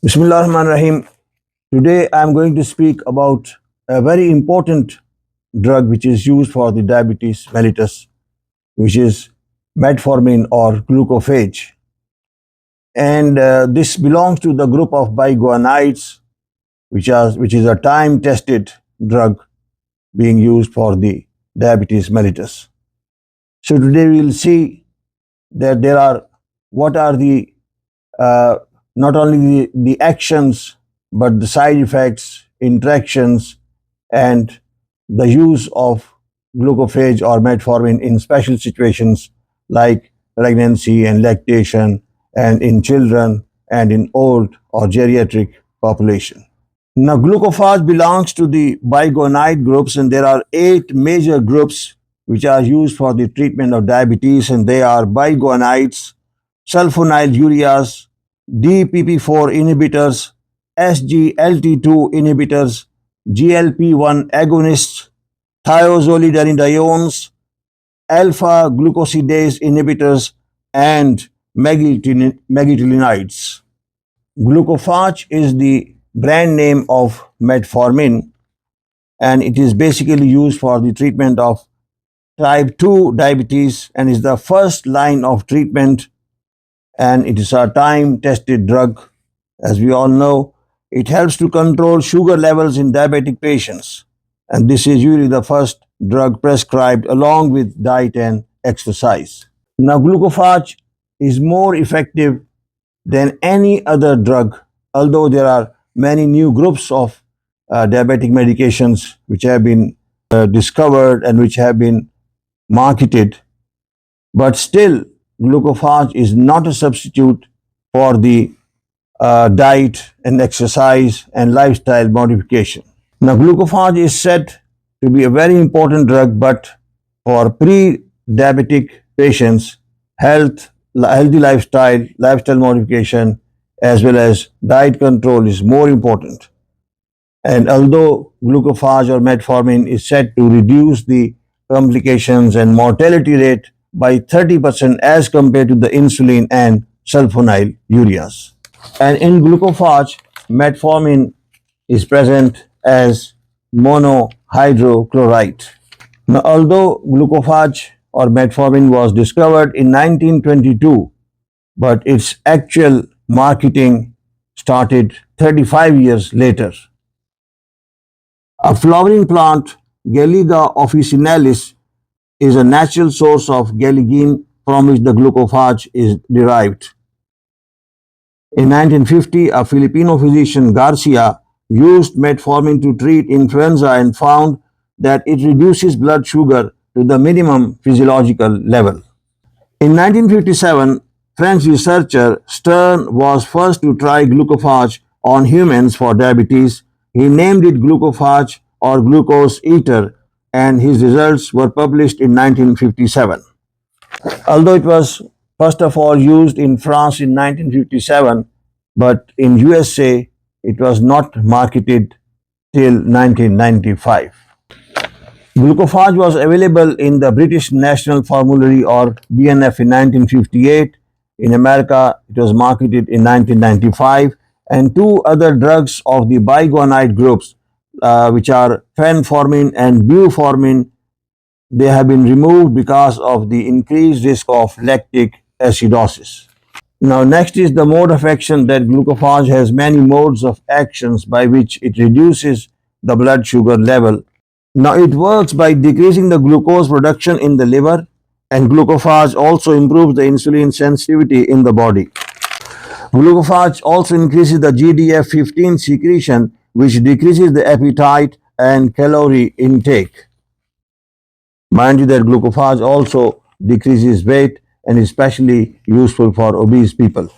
Bismillahirrahmanirrahim. Today I am going to speak about a very important drug which is used for the diabetes mellitus, which is metformin or glucophage. And this belongs to the group of biguanides, which is a time-tested drug being used for the diabetes mellitus. So today we will see that there are what are the uh, not only the actions but the side effects, interactions, and the use of glucophage or metformin in special situations like pregnancy and lactation, and in children and in old or geriatric population. Now, glucophage belongs to the biguanide groups, and there are 8 major groups which are used for the treatment of diabetes, and they are biguanides, sulfonylureas, DPP4 inhibitors, SGLT2 inhibitors, GLP1 agonists, thiazolidinediones, alpha glucosidase inhibitors, and meglitinides. Glucophage is the brand name of metformin, and it is basically used for the treatment of type 2 diabetes and is the first line of treatment, and it is a time tested drug. As we all know, it helps to control sugar levels in diabetic patients, and this is usually the first drug prescribed along with diet and exercise. Now, glucophage is more effective than any other drug, although there are many new groups of diabetic medications which have been discovered and which have been marketed, but still, glucophage is not a substitute for the diet and exercise and lifestyle modification. Now, glucophage is said to be a very important drug, but for pre-diabetic patients, healthy lifestyle modification, as well as diet control is more important. And although glucophage or metformin is said to reduce the complications and mortality rate by 30% as compared to the insulin and sulfonylureas. And in glucophage, metformin is present as monohydrochloride. Now, although glucophage or metformin was discovered in 1922, but its actual marketing started 35 years later. A flowering plant, Galliga officinalis, is a natural source of galligine from which the glucophage is derived. In 1950, a Filipino physician, Garcia, used metformin to treat influenza and found that it reduces blood sugar to the minimum physiological level. In 1957, French researcher Stern was first to try glucophage on humans for diabetes. He named it glucophage or glucose eater, and his results were published in 1957. Although it was first of all used in France in 1957, but in USA it was not marketed till 1995. Glucophage was available in the British National Formulary or BNF in 1958. In America, it was marketed in 1995, and 2 other drugs of the biguanide groups, which are fenformin and buformin, they have been removed because of the increased risk of lactic acidosis. Now, next is the mode of action. That glucophage has many modes of actions by which it reduces the blood sugar level. Now, it works by decreasing the glucose production in the liver, and glucophage also improves the insulin sensitivity in the body. Glucophage also increases the GDF15 secretion, which decreases the appetite and calorie intake. Mind you that glucophage also decreases weight and is especially useful for obese people.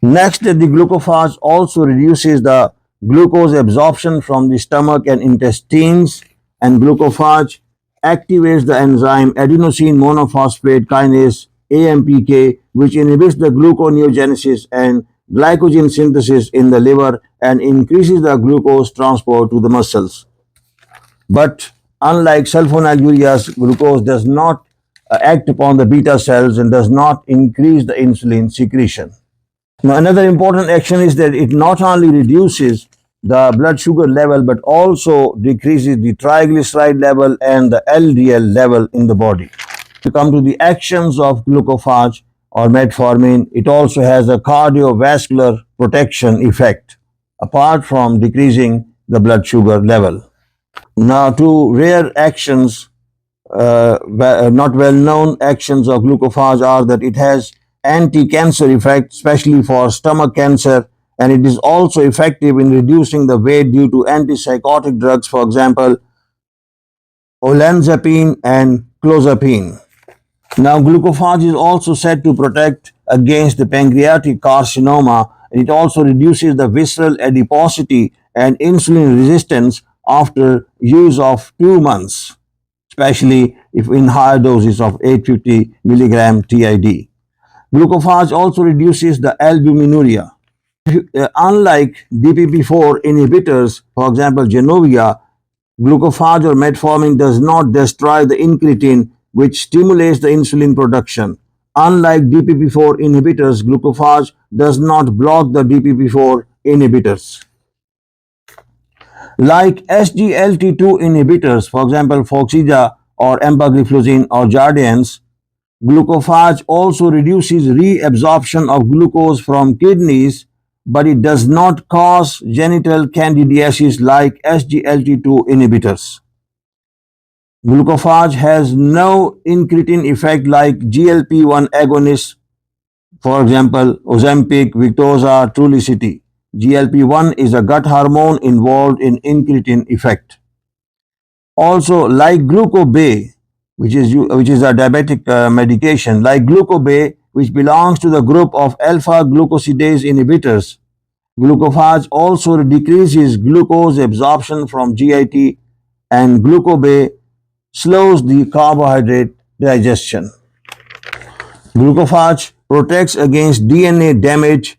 Next, the glucophage also reduces the glucose absorption from the stomach and intestines, and glucophage activates the enzyme adenosine monophosphate kinase AMPK, which inhibits the gluconeogenesis and glycogen synthesis in the liver and increases the glucose transport to the muscles. But unlike sulfonylureas, glucose does not act upon the beta cells and does not increase the insulin secretion. Now, another important action is that it not only reduces the blood sugar level but also decreases the triglyceride level and the LDL level in the body. To come to the actions of glucophage or metformin, it also has a cardiovascular protection effect apart from decreasing the blood sugar level. Now, two rare actions, not well known actions of glucophage are that it has anti-cancer effect, especially for stomach cancer, and it is also effective in reducing the weight due to antipsychotic drugs, for example, olanzapine and clozapine. Now, glucophage is also said to protect against the pancreatic carcinoma, and it also reduces the visceral adiposity and insulin resistance after use of 2 months, especially if in higher doses of 850 milligram TID. Glucophage also reduces the albuminuria. Unlike DPP4 inhibitors, for example, Genovia, glucophage or metformin does not destroy the incretin, which stimulates the insulin production. Unlike DPP4 inhibitors, glucophage does not block the DPP4 inhibitors. Like SGLT2 inhibitors, for example, Foxija or empagliflozin or Jardiance, glucophage also reduces reabsorption of glucose from kidneys, but it does not cause genital candidiasis like SGLT2 inhibitors. Glucophage has no incretin effect like GLP-1 agonists, for example, Ozempic, Victoza, Trulicity. GLP-1 is a gut hormone involved in incretin effect. Also, like Glucobay, which is a diabetic medication, like Glucobay, which belongs to the group of alpha glucosidase inhibitors, glucophage also decreases glucose absorption from GIT, and Glucobay slows the carbohydrate digestion. Glucophage protects against DNA damage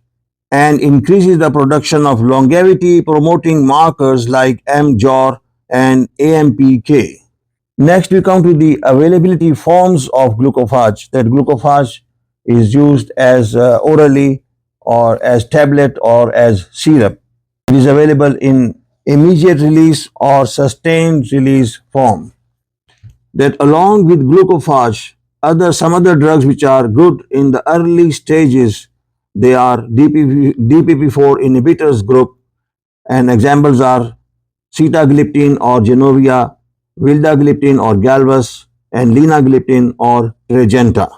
and increases the production of longevity promoting markers like mJOR and AMPK. Next, we come to the availability forms of glucophage. That glucophage is used as orally or as tablet or as syrup. It is available in immediate release or sustained release form. That along with glucophage, some other drugs which are good in the early stages, they are DPP4 inhibitors group, and examples are sitagliptin or Genovia, vildagliptin or Galvus, and linagliptin or Tregenta.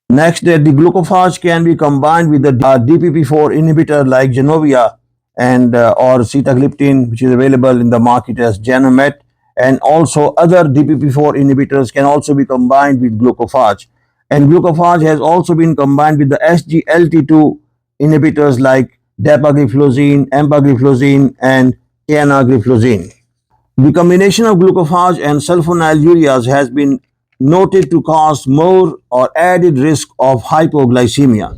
Next, the glucophage can be combined with the DPP4 inhibitor like Genovia and or sitagliptin, which is available in the market as Genomet, and also other DPP4 inhibitors can also be combined with glucophage. And glucophage has also been combined with the SGLT2 inhibitors like dapagliflozin, empagliflozin, and enagliflozin. The combination of glucophage and sulfonylureas has been noted to cause more or added risk of hypoglycemia,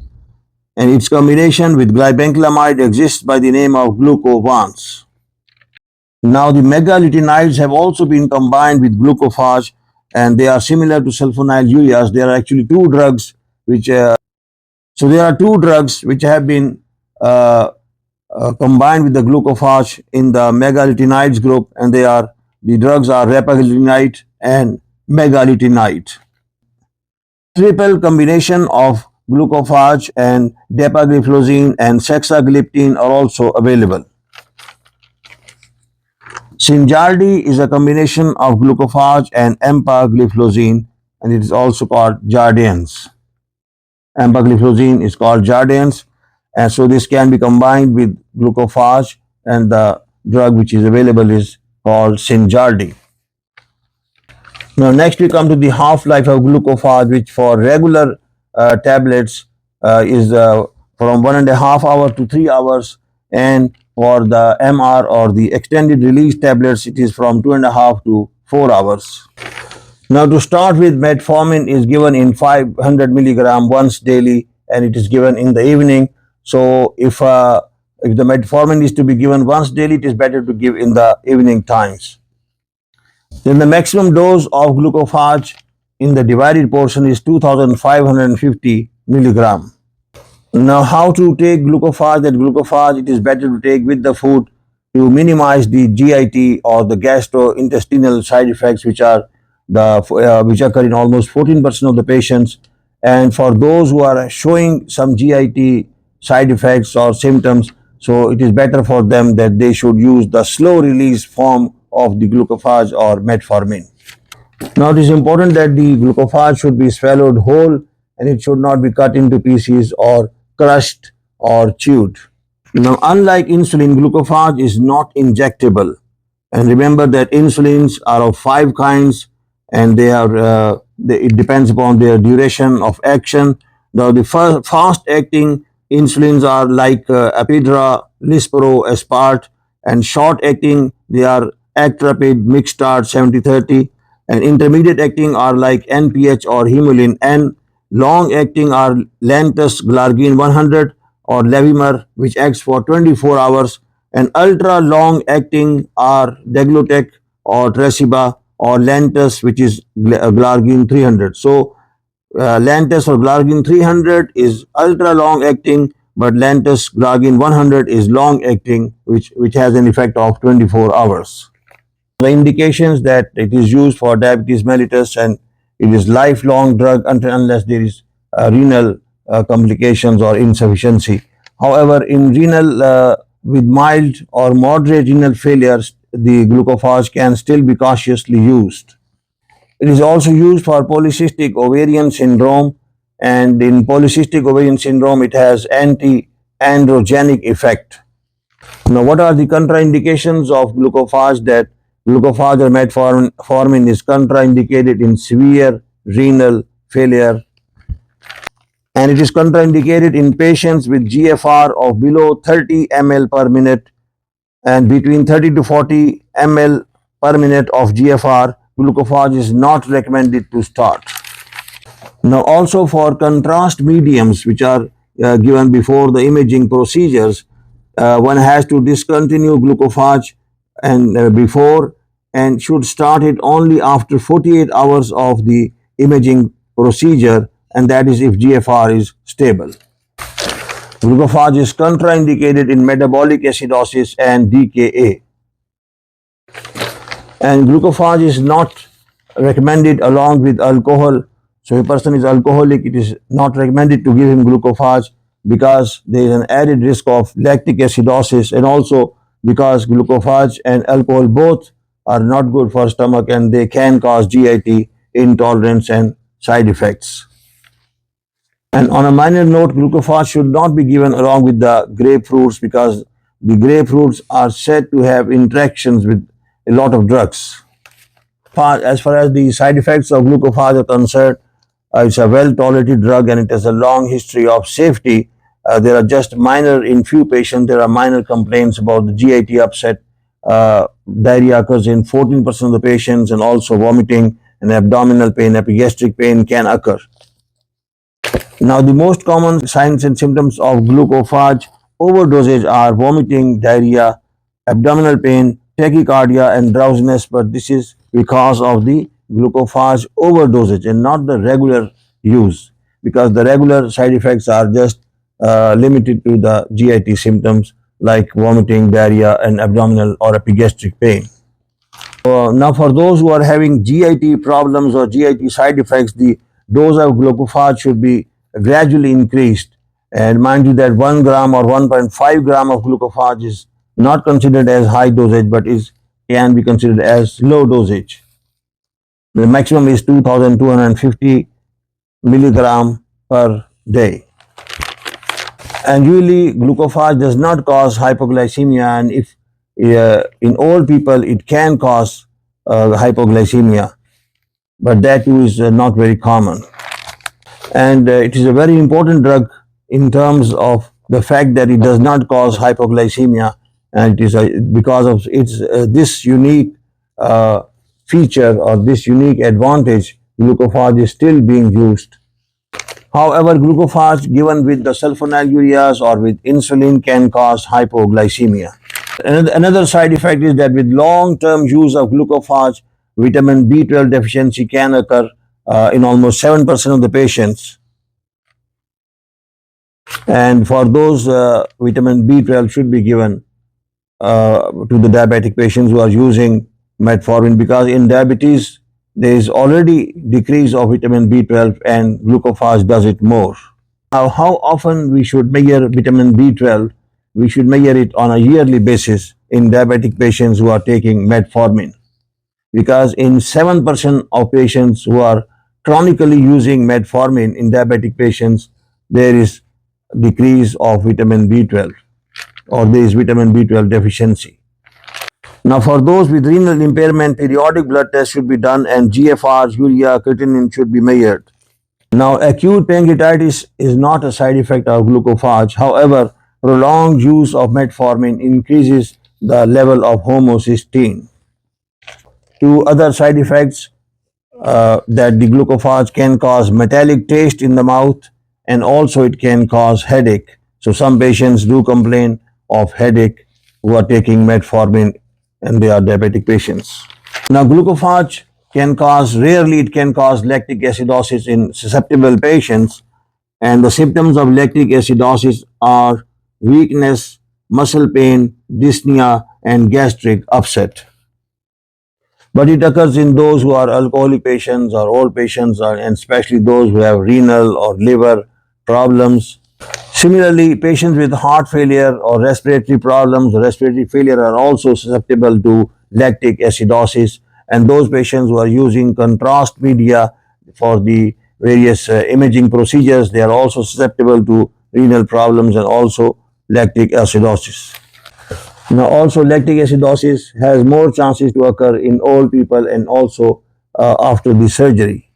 and its combination with glibenclamide exists by the name of glucovans. Now, the megalitinides have also been combined with glucophage, and they are similar to sulfonylureas. There are actually two drugs which have been combined with the glucophage in the megalitinides group, and the drugs are repaglitinide and megalitinide. Triple combination of glucophage and dapagliflozin and sexagliptin are also available. Synjardy is a combination of glucophage and empagliflozin, and it is also called Jardiance. Empagliflozin is called Jardiance, and so this can be combined with glucophage, and the drug which is available is called Synjardy. Now, next we come to the half-life of glucophage, which for regular tablets is from 1.5 hours to 3 hours, and for the MR or the extended release tablets, it is from 2.5 to 4 hours. Now, to start with, metformin is given in 500 milligram once daily, and it is given in the evening. So, if the metformin is to be given once daily, it is better to give in the evening times. Then the maximum dose of glucophage in the divided portion is 2550 milligram. Now, how to take glucophage? That glucophage, it is better to take with the food to minimize the GIT or the gastrointestinal side effects, which occur in almost 14% of the patients. And for those who are showing some GIT side effects or symptoms, so it is better for them that they should use the slow release form of the glucophage or metformin. Now, it is important that the glucophage should be swallowed whole and it should not be cut into pieces or crushed or chewed. Now, unlike insulin, glucophage is not injectable. And remember that insulins are of five kinds, and it depends upon their duration of action. Now, the fast-acting insulins are like Apidra, Lispro, Aspart, and short-acting they are Actrapid, Mixtard, 70/30, and intermediate-acting are like NPH or Humulin N. Long-acting are Lantus, Glargine 100, or Levimur, which acts for 24 hours, and ultra long acting are Deglutec or Tresiba or Lantus, which is Glargine 300. So, Lantus or Glargine 300 is ultra long acting, but Lantus Glargine 100 is long acting, which has an effect of 24 hours. The indications that it is used for diabetes mellitus and it is lifelong drug until unless there is renal complications or insufficiency. However, in renal with mild or moderate renal failures, the glucophage can still be cautiously used. It is also used for polycystic ovarian syndrome, and in polycystic ovarian syndrome, it has anti-androgenic effect. Now, what are the contraindications of glucophage? That glucophage or metformin is contraindicated in severe renal failure, and it is contraindicated in patients with GFR of below 30 ml per minute, and between 30 to 40 ml per minute of GFR, glucophage is not recommended to start. Now, also for contrast mediums, which are given before the imaging procedures, one has to discontinue glucophage and before and should start it only after 48 hours of the imaging procedure, and that is if GFR is stable. Glucophage is contraindicated in metabolic acidosis and DKA. And glucophage is not recommended along with alcohol. So if a person is alcoholic, it is not recommended to give him glucophage because there is an added risk of lactic acidosis, and also because glucophage and alcohol both are not good for stomach and they can cause GIT, intolerance and side effects. And on a minor note, glucophage should not be given along with the grapefruits because the grapefruits are said to have interactions with a lot of drugs. As far as the side effects of glucophage are concerned, it's a well tolerated drug and it has a long history of safety. There are just minor, in few patients, there are minor complaints about the GIT upset. Diarrhea occurs in 14% of the patients, and also vomiting and abdominal pain, epigastric pain can occur. Now, the most common signs and symptoms of glucophage overdosage are vomiting, diarrhea, abdominal pain, tachycardia, and drowsiness, but this is because of the glucophage overdosage and not the regular use, because the regular side effects are just limited to the GIT symptoms like vomiting, diarrhea, and abdominal or epigastric pain. Now, for those who are having GIT problems or GIT side effects, the dose of glucophage should be gradually increased. And mind you that 1 gram or 1.5 gram of glucophage is not considered as high dosage, but can be considered as low dosage. The maximum is 2,250 milligram per day. And usually glucophage does not cause hypoglycemia, and if in old people it can cause hypoglycemia, but that too is not very common. And it is a very important drug in terms of the fact that it does not cause hypoglycemia, and it is because of its this unique feature or this unique advantage, glucophage is still being used. However, glucophage given with the sulfonylureas or with insulin can cause hypoglycemia. Another side effect is that with long-term use of glucophage, vitamin B12 deficiency can occur in almost 7% of the patients. And for those, vitamin B12 should be given to the diabetic patients who are using metformin, because in diabetes there is already decrease of vitamin B12 and glucophage does it more. Now, how often we should measure vitamin B12? We should measure it on a yearly basis in diabetic patients who are taking metformin, because in 7% of patients who are chronically using metformin in diabetic patients, there is decrease of vitamin B12 or there is vitamin B12 deficiency. Now, for those with renal impairment, periodic blood tests should be done and GFR, urea, creatinine should be measured. Now, acute pancreatitis is not a side effect of glucophage. However, prolonged use of metformin increases the level of homocysteine. Two other side effects that the glucophage can cause metallic taste in the mouth, and also it can cause headache. So some patients do complain of headache who are taking metformin and they are diabetic patients. Now, glucophage rarely it can cause lactic acidosis in susceptible patients, and the symptoms of lactic acidosis are weakness, muscle pain, dyspnea, and gastric upset. But it occurs in those who are alcoholic patients or old patients, and especially those who have renal or liver problems. Similarly, patients with heart failure or respiratory failure are also susceptible to lactic acidosis, and those patients who are using contrast media for the various imaging procedures, they are also susceptible to renal problems and also lactic acidosis. Now, also lactic acidosis has more chances to occur in old people and also after the surgery.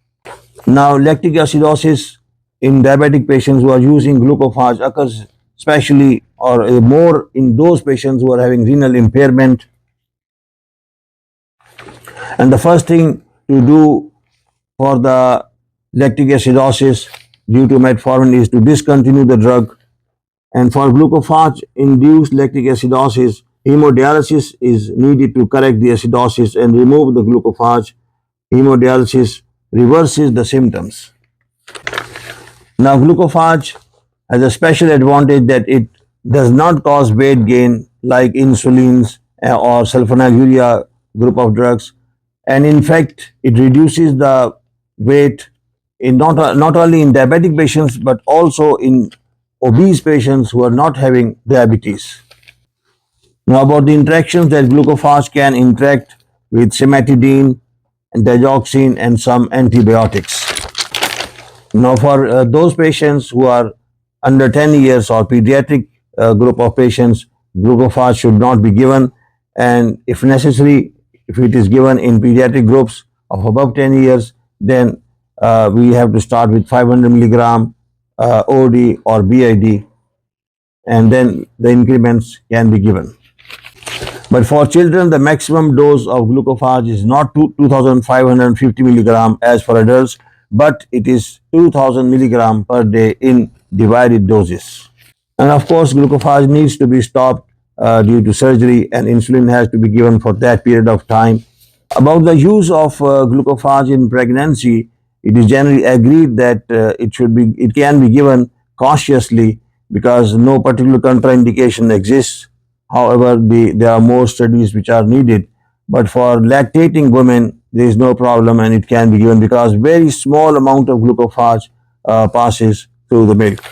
Now, lactic acidosis in diabetic patients who are using glucophage occurs especially or more in those patients who are having renal impairment. And the first thing to do for the lactic acidosis due to metformin is to discontinue the drug. And for glucophage-induced lactic acidosis, hemodialysis is needed to correct the acidosis and remove the glucophage. Hemodialysis reverses the symptoms. Now, glucophage has a special advantage that it does not cause weight gain like insulins or sulfonylurea group of drugs, and in fact, it reduces the weight in not only in diabetic patients but also in obese patients who are not having diabetes. Now, about the interactions that glucophage can interact with cimetidine and digoxin and some antibiotics. Now, for those patients who are under 10 years or pediatric group of patients, glucophage should not be given. And if necessary, if it is given in pediatric groups of above 10 years, then we have to start with 500 milligram OD or BID, and then the increments can be given. But for children, the maximum dose of glucophage is not 2550 milligram as for adults, but it is 2000 milligram per day in divided doses. And of course, glucophage needs to be stopped due to surgery, and insulin has to be given for that period of time. About the use of glucophage in pregnancy, it is generally agreed that it can be given cautiously because no particular contraindication exists. However, there are more studies which are needed. But for lactating women, there is no problem and it can be given because very small amount of glucophage passes through the milk.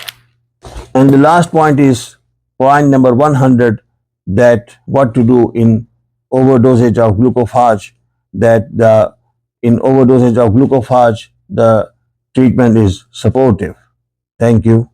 And the last point is point number 100, that what to do in overdosage of glucophage, that the in overdosage of glucophage the treatment is supportive. Thank you.